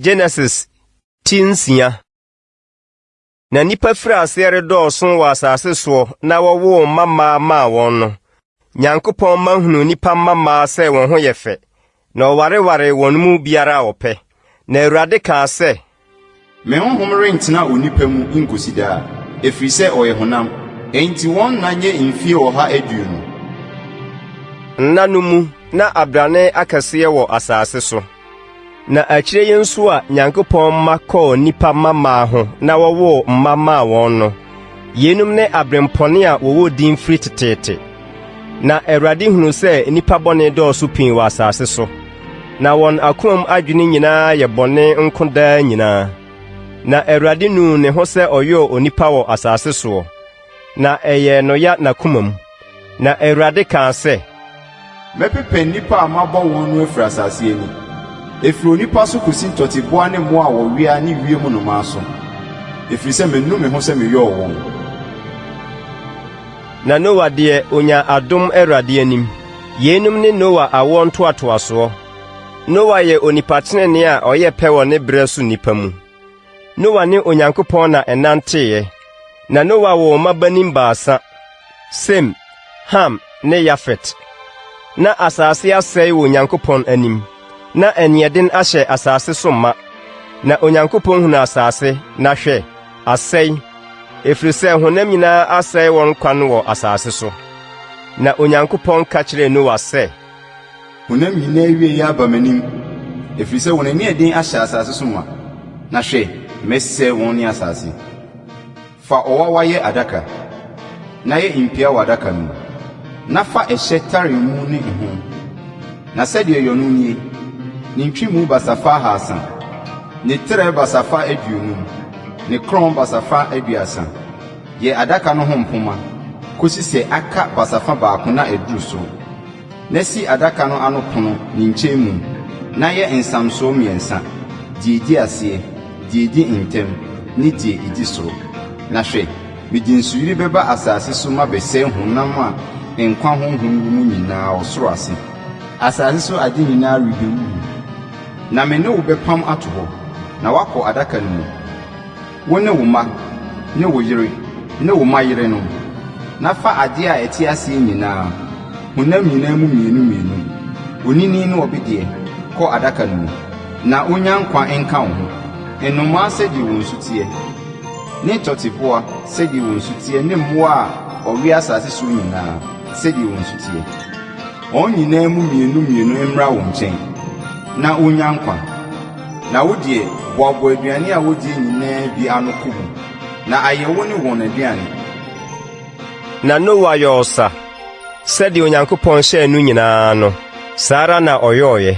Genesis tinsia. Na nipa firi ase redɔɔso wɔ asase so na wɔwo mama ma wɔn no. Nyankopɔn mahunu nipa mama sɛ wɔn ho yɛ fɛ. Na ɔwareware wɔn mu biara ɔpɛ. Na Awurade kaa sɛ, me honhom rentena onipa mu nkosi daa, ɛfiri sɛ ɔyɛ honam. Enti wɔn na nye mfie ɔha aduonu. Nna no mu na abrane akɛseɛ wɔ asase so. Na akyire yi nso a Nyankopɔn ma kɔɔ nipa mama ho na wɔwo mama wɔn no. Yenum ne abrempɔne a wɔwɔ din firi tetete. Na Awurade hunu sɛ nipa bɔne dɔɔso pii wɔ asase so. Na wɔn akomam adwene nyinaa yɛ bɔne nko daa nyinaa. Na Awurade nu ne ho sɛ ɔyɛ onipa wɔ asase so. Na ɛyɛ no ya n'akomam. Na Awurade kaa sɛ, mɛpepa nipa a mabɔ wɔn no afiri asase ani. Efiri onipa so kosi ntɔteboa ne mmoa a wɔwea ne wiem nnomaa so. Efiri sɛ menu me ho sɛ meyɔɔ wɔn. Na Noa deɛ onya adom Awurade anim. Yenum ne Noa awɔ ntoatoasoɔ. Noa yɛ onipa tenene a ɔyɛ pɛ wɔ ne brɛ so nipa mu. Noa ne Onyankopɔn na ɛnanteeɛ. Na Noa wɔ mmabanim baasa, Sem, Ham ne Yafet. Na asase asɛe wɔ Onyankopɔn anim. Na ɛneɛden ahyɛ asase so ma. Na Onyankopɔn hunu asase, na hwɛ, asɛe, ɛfiri sɛ honam nyinaa asɛe wɔn kwan wɔ asase so. Na Onyankopɔn ka kyerɛɛ Noa sɛ, honam nyinaa wie yɛ aba m'anim, ɛfiri sɛ wɔn ani ɛden ahyɛ asase so ma. Na hwɛ, mɛsɛe wɔn ne asase. Fa ɔwawa yɛ adaka, na yɛ mpia wɔ adaka no mu. Na fa ɛhyɛ tare mu ne ho. Na sɛdeɛ yɛ no nie, ne ntwimu basafa 300, ne trɛ basafa 20, ne kron basafa 30. Yɛ adaka no ho mpoma, kosi sɛ aka basafa baako na aduru so. Na si adaka no ano pono ne nkyɛn mu, na yɛ nsamso 3, die di aseɛ, die di ntɛm, ne die edi soro. Na hwɛ, mede nsuyiri bɛba asase so ma bɛsɛe honam a nkwa honhom mu nyinaa ɔsoro ase. Asase so ade nyinaa rebɛwu. Na me ne wo bɛpam ato hɔ, na wakɔ adaka no mu. Wo ne wo ma, ne wo yere, ne wo ma yerenom. Na fa ade a ɛte aseɛ nyinaa, honam nyinaa mu mmienu, onini ne ɔbedeɛ, kɔ adaka no mu. Na onya nkwa nka wo ho. Nnomaa sɛdeɛ wɔn nsu teɛ, ne tɔteboa sɛdeɛ wɔn nsu teɛ, ne mmoa a ɔwe asase so nyinaa sɛdeɛ wɔn nsu teɛ. Wɔn nyinaa mu mmienu mmra wo nkyɛn, na onya nkwa. Na wo deɛ, boaboa aduane a wodie nyinaa bi ano kɔ mu, na ayɛ wo ne wɔn aduane. Na Noa yɛ ɔsa, sɛdeɛ Onyankopɔn hyɛɛ no nyinaa no, saa ara na ɔyɛɔyɛ.